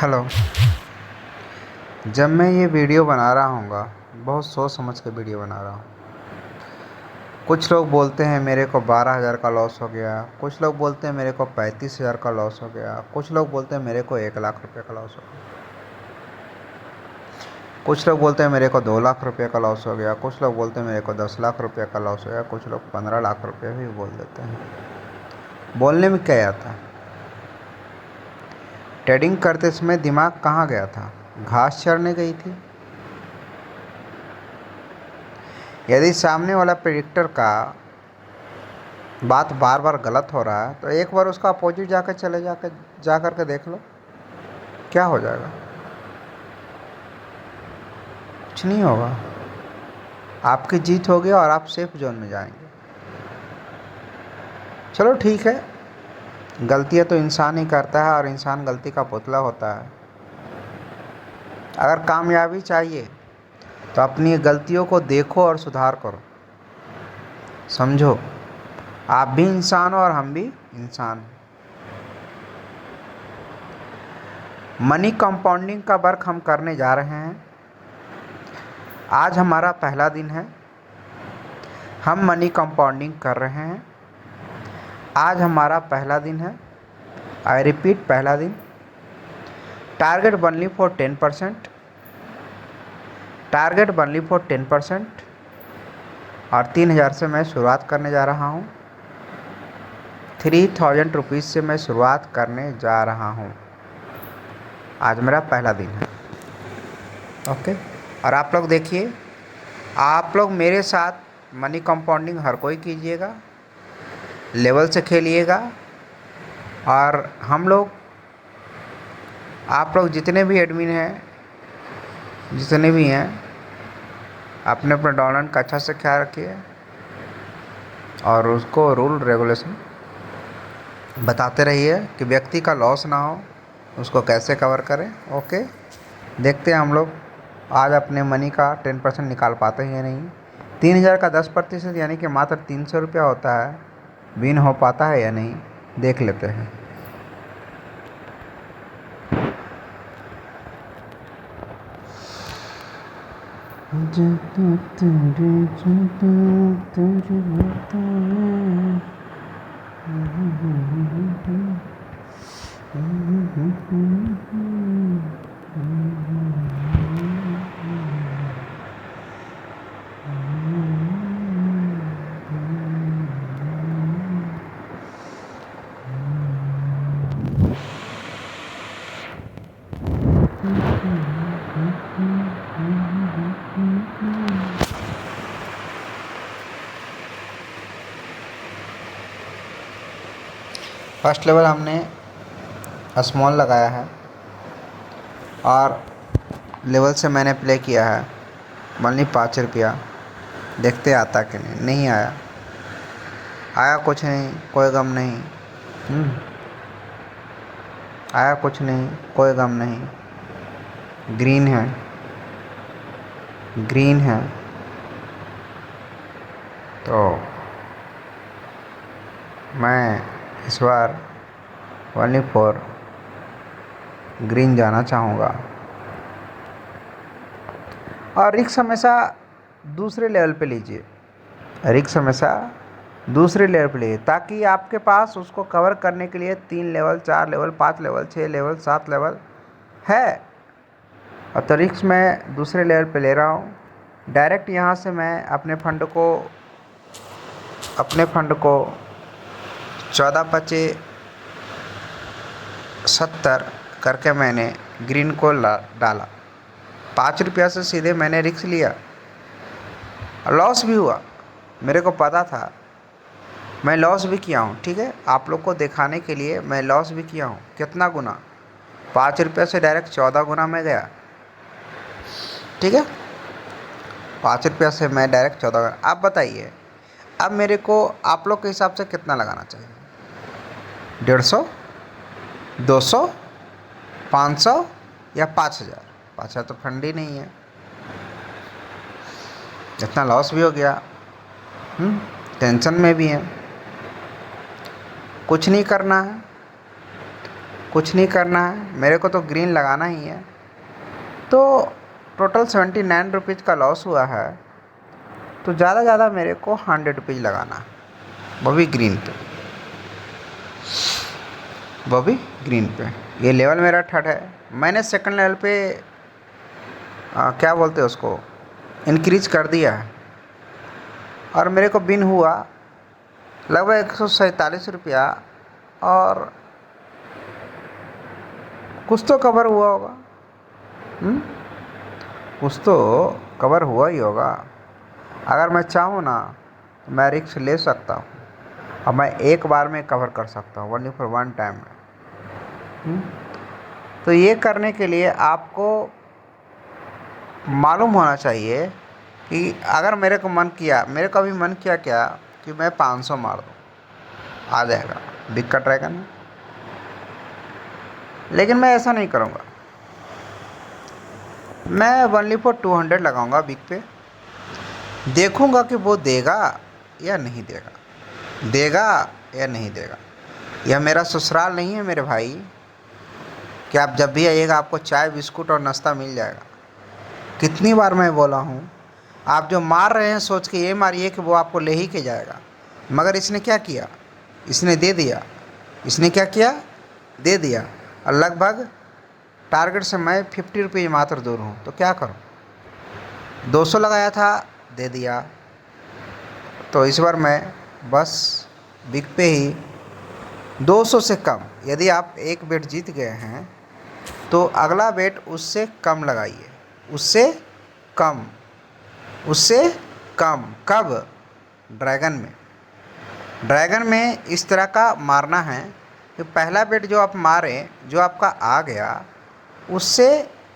Hello. जब मैं ये वीडियो बना रहा हूँगा, बहुत सोच समझ के वीडियो बना रहा हूँ। कुछ लोग बोलते हैं मेरे को 12,000 का लॉस हो गया, कुछ लोग बोलते हैं मेरे को 35,000 का लॉस हो गया, कुछ लोग बोलते हैं मेरे को 1,00,000 रुपये का लॉस हो गया, कुछ लोग बोलते हैं मेरे को 2,00,000 रुपये का लॉस हो गया, कुछ लोग बोलते हैं मेरे को 10,00,000 रुपये का लॉस हो गया, कुछ लोग 15,00,000 रुपये भी बोल देते हैं। बोलने में क्या आता है? ट्रेडिंग करते समय दिमाग कहाँ गया था? घास चरने गई थी। यदि सामने वाला प्रेडिक्टर का बात बार बार गलत हो रहा है तो एक बार उसका अपोजिट जा कर के देख लो, क्या हो जाएगा? कुछ नहीं होगा। आपकी जीत होगी और आप सेफ जोन में जाएंगे। चलो ठीक है, गलतियाँ तो इंसान ही करता है और इंसान गलती का पुतला होता है। अगर कामयाबी चाहिए तो अपनी गलतियों को देखो और सुधार करो। समझो, आप भी इंसान हो और हम भी इंसान हैं। मनी कंपाउंडिंग का वर्क हम करने जा रहे हैं। आज हमारा पहला दिन है। हम मनी कंपाउंडिंग कर रहे हैं। आज हमारा पहला दिन है। आई रिपीट, पहला दिन। Target only for 10%। Target only for 10%। और 3,000 से मैं शुरुआत करने जा रहा हूँ। 3,000 रुपीज़ से मैं शुरुआत करने जा रहा हूँ। आज मेरा पहला दिन है। ओके। और आप लोग देखिए, आप लोग मेरे साथ मनी कंपाउंडिंग हर कोई कीजिएगा, लेवल से खेलिएगा। और हम लोग, आप लोग जितने भी एडमिन हैं, जितने भी हैं, अपने अपने डाउनलाइन का अच्छा से ख्याल रखिए और उसको रूल रेगुलेशन बताते रहिए कि व्यक्ति का लॉस ना हो, उसको कैसे कवर करें। ओके, देखते हैं हम लोग आज अपने मनी का 10% निकाल पाते हैं या नहीं। 3,000 का 10% यानी कि मात्र 300 रुपया होता है, विन हो पाता है या नहीं, देख लेते हैं। फर्स्ट लेवल हमने स्मॉल लगाया है और लेवल से मैंने प्ले किया है ओनली 5 रुपया। देखते आता कि नहीं आया। आया कुछ नहीं, कोई गम नहीं। आया कुछ नहीं, कोई गम नहीं। ग्रीन है, ग्रीन है तो मैं इस बार ओनली फॉर ग्रीन जाना चाहूँगा। और रिक्स हमेशा दूसरे लेवल पे लीजिए। रिक्स हमेशा दूसरे लेवल पे लीजिए ताकि आपके पास उसको कवर करने के लिए 3 level, 4 level, 5 level, 6 level, 7 level है। और तो रिक्स मैं दूसरे लेवल पे ले रहा हूँ। डायरेक्ट यहाँ से मैं अपने फंड को 14/5 70 करके मैंने ग्रीन को डाला। 5 रुपया से सीधे मैंने रिक्स लिया। लॉस भी हुआ, मेरे को पता था, मैं लॉस भी किया हूँ। ठीक है, आप लोग को दिखाने के लिए मैं लॉस भी किया हूँ। कितना गुना? 5 रुपये से डायरेक्ट 14 गुना में गया। ठीक है, 5 रुपया से मैं डायरेक्ट 14 गुना। आप बताइए, अब मेरे को आप लोग के हिसाब से कितना लगाना चाहिए? 150, 200, 500 या 5,000? 5,000 तो फंड ही नहीं है। इतना लॉस भी हो गया, टेंशन में भी है। कुछ नहीं करना है, कुछ नहीं करना है, मेरे को तो ग्रीन लगाना ही है। तो टोटल 79 रुपीज़ का लॉस हुआ है, तो ज़्यादा ज़्यादा मेरे को 100 रुपीज़ लगाना है, वो भी ग्रीन पे, वो भी ग्रीन पे। ये लेवल मेरा थर्ड है। मैंने सेकंड लेवल पे क्या बोलते हैं उसको, इंक्रीज कर दिया है, और मेरे को बिन हुआ लगभग 147 रुपया, और कुछ तो कवर हुआ होगा। कुछ तो कवर हुआ ही होगा। अगर मैं चाहूँ ना तो मैं रिस्क ले सकता हूँ, और मैं एक बार में कवर कर सकता हूँ, ओनली फॉर वन टाइम में। तो ये करने के लिए आपको मालूम होना चाहिए कि अगर मेरे को मन किया, मेरे को अभी मन किया क्या कि मैं 500 मार दूँ, आ जाएगा बिग का ड्रैगन है। लेकिन मैं ऐसा नहीं करूँगा, मैं ओनली फॉर 200 लगाऊंगा बिग पे, देखूंगा कि वो देगा या नहीं देगा, देगा या नहीं देगा। यह मेरा ससुराल नहीं है मेरे भाई कि आप जब भी आइएगा आपको चाय बिस्कुट और नाश्ता मिल जाएगा। कितनी बार मैं बोला हूँ, आप जो मार रहे हैं सोच के ये मारिए कि वो आपको ले ही के जाएगा, मगर इसने क्या किया, इसने दे दिया। इसने क्या किया, दे दिया। और लगभग टारगेट से मैं 50 रुपये मात्र दूर हूँ, तो क्या करूँ। 200 लगाया था, दे दिया। तो इस बार मैं बस बिग पे ही 200 से कम, यदि आप एक बेट जीत गए हैं तो अगला बेट उससे कम लगाइए, उससे कम, उससे कम। कब, ड्रैगन में। ड्रैगन में इस तरह का मारना है कि पहला बेट जो आप मारें, जो आपका आ गया, उससे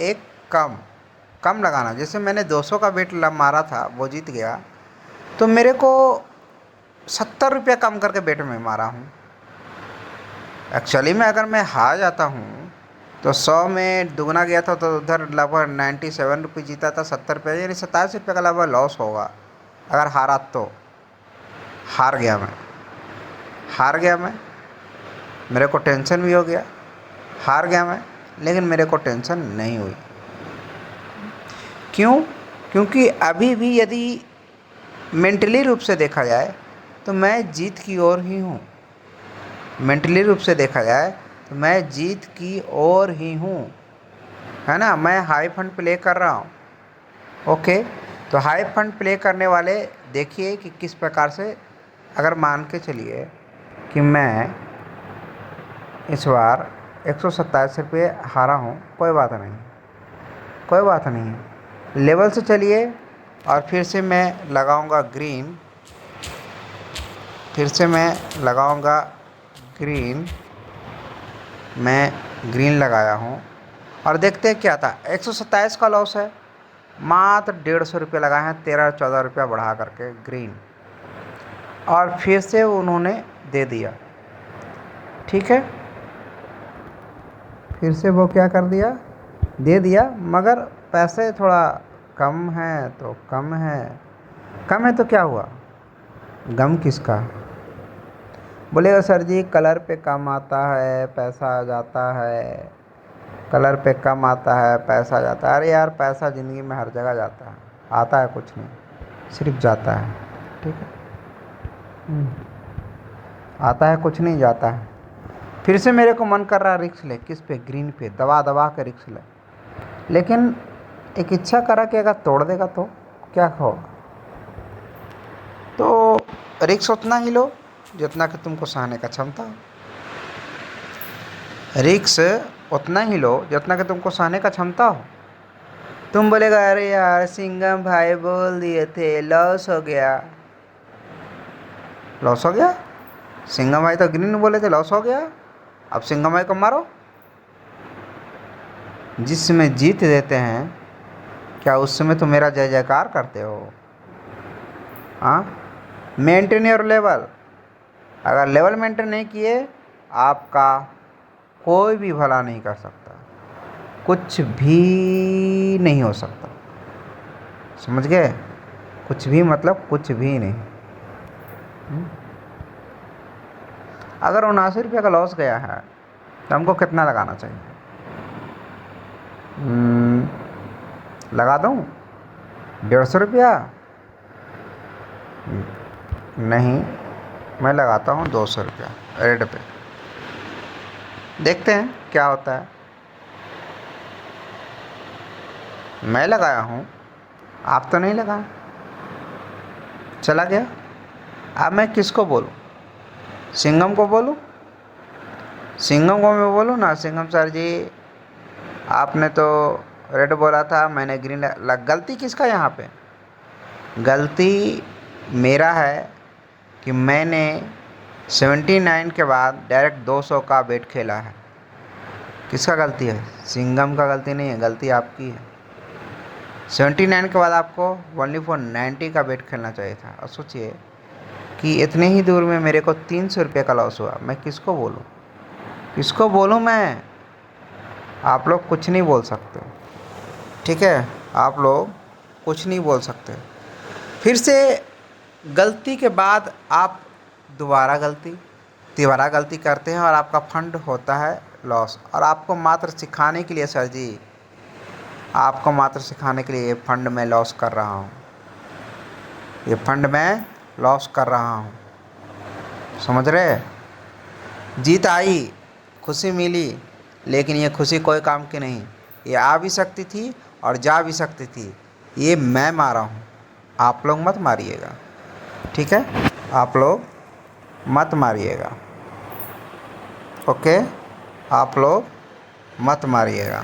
एक कम कम लगाना। जैसे मैंने 200 का बेट मारा था, वो जीत गया, तो मेरे को 70 रुपया कम करके बेट में मारा हूँ। एक्चुअली में अगर मैं हार जाता हूँ तो 100 में दुगना गया था, तो उधर लगभग 97 रुपये जीता था, 70 रुपये यानी 27 रुपये का लगभग लॉस होगा अगर हारा तो। हार गया मैं, हार गया मैं, मेरे को टेंशन भी हो गया। हार गया मैं, लेकिन मेरे को टेंशन नहीं हुई। क्यों? क्योंकि अभी भी यदि मेंटली रूप से देखा जाए तो मैं जीत की ओर ही हूँ। मेंटली रूप से देखा जाए तो मैं जीत की ओर ही हूँ, है ना। मैं हाई फंड प्ले कर रहा हूँ, ओके। तो हाई फंड प्ले करने वाले देखिए कि किस प्रकार से, अगर मान के चलिए कि मैं इस बार 127 रुपये हारा हूँ, कोई बात नहीं, कोई बात नहीं। लेवल से चलिए और फिर से मैं लगाऊंगा ग्रीन, फिर से मैं लगाऊंगा ग्रीन। मैं ग्रीन लगाया हूँ और देखते हैं क्या था। 127 का लॉस है, मात्र 150 रुपये लगाए हैं, 13-14 रुपया बढ़ा करके ग्रीन, और फिर से उन्होंने दे दिया। ठीक है, फिर से वो क्या कर दिया, दे दिया, मगर पैसे थोड़ा कम है तो कम है। कम है तो क्या हुआ, गम किसका। बोलेगा सर जी कलर पे कम आता है पैसा आ जाता है, कलर पे कम आता है पैसा आ जाता है। अरे यार, पैसा ज़िंदगी में हर जगह जाता है, आता है कुछ नहीं, सिर्फ जाता है। ठीक है, आता है कुछ नहीं, जाता है। फिर से मेरे को मन कर रहा है रिक्स ले, किस पे, ग्रीन पे, दबा दबा के रिक्स ले। लेकिन एक इच्छा करा कि अगर तोड़ देगा तो क्या होगा। तो रिक्स उतना ही लो जितना कि तुमको सहने का क्षमता हो। रिक्स उतना ही लो जितना कि तुमको सहने का क्षमता हो। तुम बोलेगा अरे यार सिंघम भाई बोल दिए थे, लॉस हो गया। लॉस हो गया, सिंघम भाई तो ग्रीन बोले थे, लॉस हो गया। अब सिंघम भाई को मारो। जिस समय जीत देते हैं, क्या उस समय तो मेरा जय जयकार करते हो। हाँ, मेंटेन योर लेवल। अगर लेवल मेंटेन नहीं किए, आपका कोई भी भला नहीं कर सकता, कुछ भी नहीं हो सकता। समझ गए, कुछ भी मतलब कुछ भी नहीं। अगर 79 रुपये का लॉस गया है तो हमको कितना लगाना चाहिए? लगा दूँ 150 रुपया? नहीं, मैं लगाता हूँ 200 रुपया रेड पे। देखते हैं क्या होता है। मैं लगाया हूँ, आप तो नहीं लगाए। चला गया। अब मैं किसको बोलूँ? सिंघम को बोलूँ? सिंघम को मैं बोलूँ ना, सिंघम सर जी आपने तो रेड बोला था, मैंने ग्रीन गलती किसका यहाँ पे? गलती मेरा है कि मैंने 79 के बाद डायरेक्ट 200 का बेट खेला है। किसका गलती है? सिंघम का गलती नहीं है, गलती आपकी है। 79 के बाद आपको ओनली फॉर 90 का बेट खेलना चाहिए था। और सोचिए कि इतने ही दूर में मेरे को 300 रुपये का लॉस हुआ। मैं किसको बोलूँ? किसको बोलूँ मैं? आप लोग कुछ नहीं बोल सकते, ठीक है? आप लोग कुछ नहीं बोल सकते। फिर से गलती के बाद आप दोबारा तिबारा गलती करते हैं और आपका फंड होता है लॉस। और आपको मात्र सिखाने के लिए सर जी, आपको मात्र सिखाने के लिए ये फंड में लॉस कर रहा हूँ, ये फंड में लॉस कर रहा हूँ, समझ रहे? जीत आई, खुशी मिली, लेकिन ये खुशी कोई काम की नहीं। ये आ भी सकती थी और जा भी सकती थी। ये मैं मारा हूँ, आप लोग मत मारिएगा, ठीक है? आप लोग मत मारिएगा, ओके? आप लोग मत मारिएगा।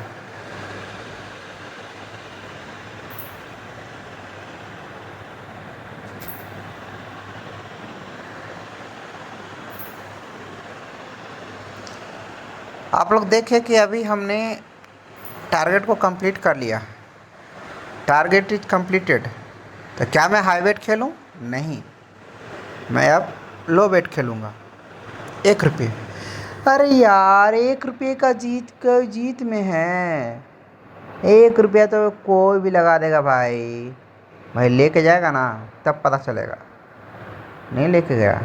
आप लोग देखें कि अभी हमने टारगेट को कंप्लीट कर लिया। Target is completed. तो क्या मैं हाई बेट खेलूँ? नहीं, मैं अब लो बेट खेलूँगा 1 रुपये। अरे यार, 1 रुपये का जीत में है। 1 रुपया तो कोई भी लगा देगा भाई। भाई लेके जाएगा ना तब पता चलेगा। नहीं लेके गया,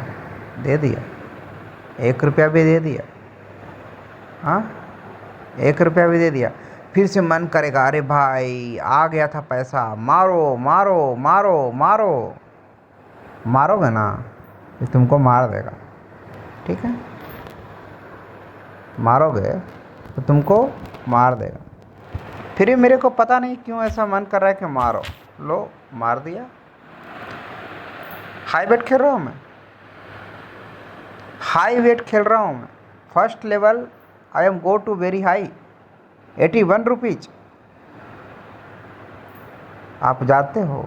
दे दिया, 1 रुपया भी दे दिया। हाँ, 1 रुपया भी दे दिया। फिर से मन करेगा, अरे भाई आ गया था पैसा, मारो मारो मारो मारो। मारोगे ना तो तुमको मार देगा, ठीक है? मारोगे तो तुमको मार देगा। फिर भी मेरे को पता नहीं क्यों ऐसा मन कर रहा है कि मारो। लो, मार दिया। हाई बेट खेल रहा हूँ मैं, हाई वेट खेल रहा हूँ मैं। First level I am go to very high, 81 rupees. आप जानते हो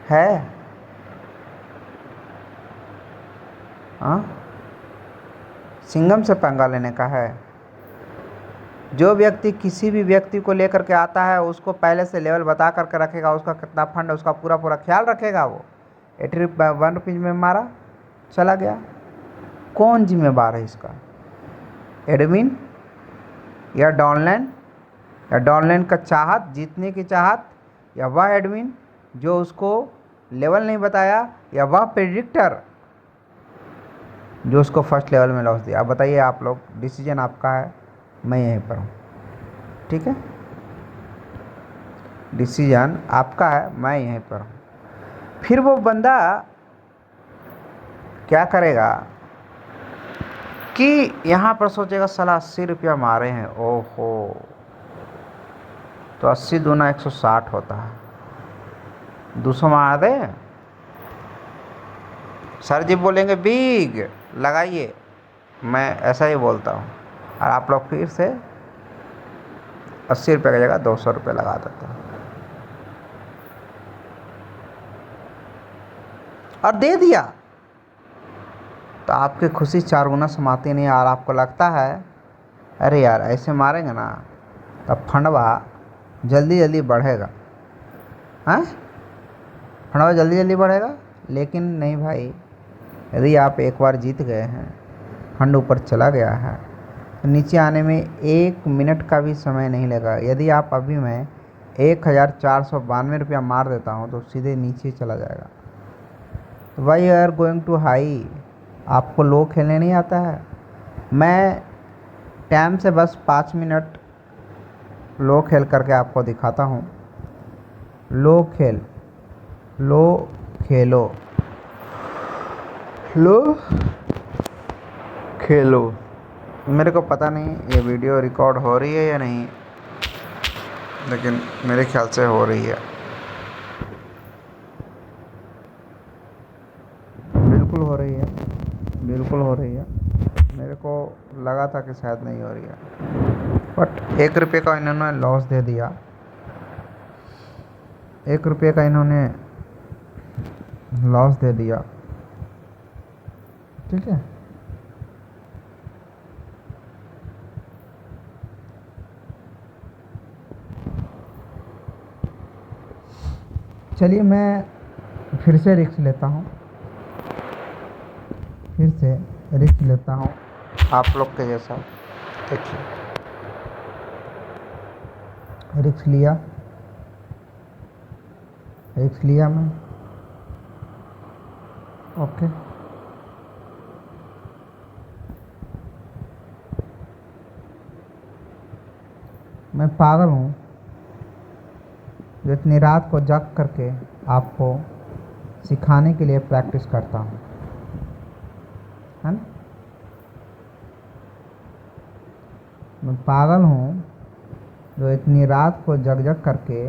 है? हाँ, सिंघम से पंगा लेने का है। जो व्यक्ति किसी भी व्यक्ति को लेकर के आता है उसको पहले से लेवल बता करके रखेगा, उसका कितना फंड है उसका पूरा ख्याल रखेगा। वो 81 रुपीज में मारा, चला गया। कौन जिम्मेवार है इसका? एडमिन या डाउनलाइन? या डाउनलाइन का चाहत, जीतने की चाहत? या वह एडमिन जो उसको लेवल नहीं बताया? या वह प्रेडिक्टर जो उसको फर्स्ट लेवल में लॉस दिया? अब बताइए आप लोग, डिसीजन आपका है, मैं यहीं पर हूँ, ठीक है? डिसीजन आपका है, मैं यहीं पर हूँ। फिर वो बंदा क्या करेगा कि यहाँ पर सोचेगा साला 80 रुपया मारे हैं, ओहो, तो 80 दूना 160 होता है, 200 मार दे। सर जी बोलेंगे बिग लगाइए, मैं ऐसा ही बोलता हूँ, और आप लोग फिर से 80 रुपये की जगह 200 रुपये लगा देते हैं और दे दिया। तो आपकी खुशी 4 गुना समाती नहीं। और आपको लगता है अरे यार ऐसे मारेंगे ना तब फंडवा जल्दी बढ़ेगा, हाँ, फंडवा जल्दी बढ़ेगा। लेकिन नहीं भाई, यदि आप एक बार जीत गए हैं, फंड ऊपर चला गया है, तो नीचे आने में 1 मिनट का भी समय नहीं लगा। यदि आप अभी मैं 1492 रुपया मार देता हूँ तो सीधे नीचे चला जाएगा। Why are going to high? आपको लो खेलने नहीं आता है? मैं टाइम से बस 5 मिनट लो खेल करके आपको दिखाता हूँ। लो खेल, लो खेलो, लो खेलो। मेरे को पता नहीं ये वीडियो रिकॉर्ड हो रही है या नहीं, लेकिन मेरे ख्याल से हो रही है। बिल्कुल हो रही है, बिल्कुल हो रही है। मेरे को लगा था कि शायद नहीं हो रही है, बट 1 रुपये का इन्होंने लॉस दे दिया। 1 रुपये का इन्होंने लॉस दे दिया। ठीक है, चलिए मैं फिर से रिस्क लेता हूँ, फिर से रिस्क लेता हूँ आप लोग के जैसा। देखिए, रिस्क लिया, रिस्क लिया मैं। ओके, मैं पागल हूँ जो इतनी रात को जग करके आपको सिखाने के लिए प्रैक्टिस करता हूँ, है ना। मैं पागल हूँ जो इतनी रात को जग जग करके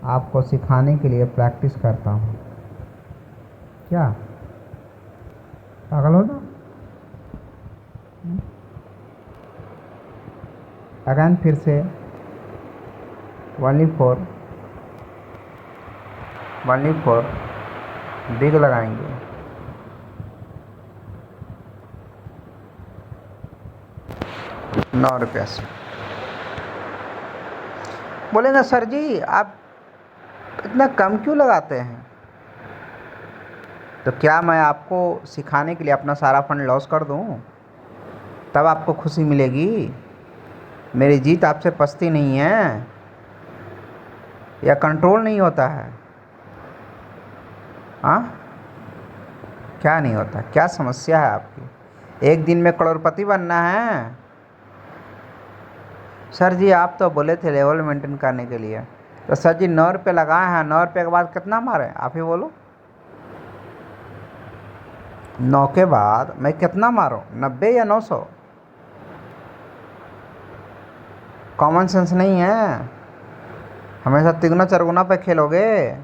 आपको सिखाने के लिए प्रैक्टिस करता हूँ। क्या पागल हो ना? अगेन फिर से ओनली फॉर बिग लगाएंगे। ₹9 से। बोले ना सर जी आप इतना कम क्यों लगाते हैं? तो क्या मैं आपको सिखाने के लिए अपना सारा फंड लॉस कर दूं? तब आपको खुशी मिलेगी। मेरी जीत आपसे पछती नहीं है, या कंट्रोल नहीं होता है? हाँ, क्या नहीं होता? क्या समस्या है आपकी? एक दिन में करोड़पति बनना है? सर जी आप तो बोले थे लेवल मेंटेन करने के लिए। तो सर जी 9 रुपये लगाए हैं, 9 रुपये के बाद कितना मारे आप ही बोलो। 9 के बाद मैं कितना मारूं, 90 या 900? कॉमन सेंस नहीं है, हमेशा तिगुना चरगुना पे खेलोगे।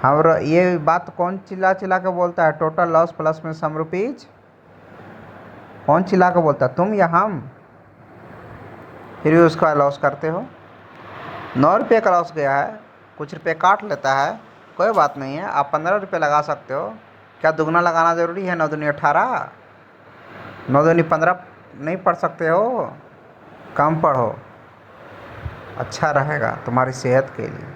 और ये बात कौन चिल्ला चिल्ला के बोलता है, टोटल लॉस प्लस में सम रुपीज? कौन चिल्ला के बोलता है, तुम या हम? फिर भी उसका लॉस करते हो। 9 रुपये का लॉस गया है, कुछ रुपये काट लेता है, कोई बात नहीं है। आप 15 रुपये लगा सकते हो। क्या दुगना लगाना ज़रूरी है? 9 दूनी 18, 9 दूनी 15 नहीं पढ़ सकते हो? कम पढ़ो, अच्छा रहेगा तुम्हारी सेहत के लिए।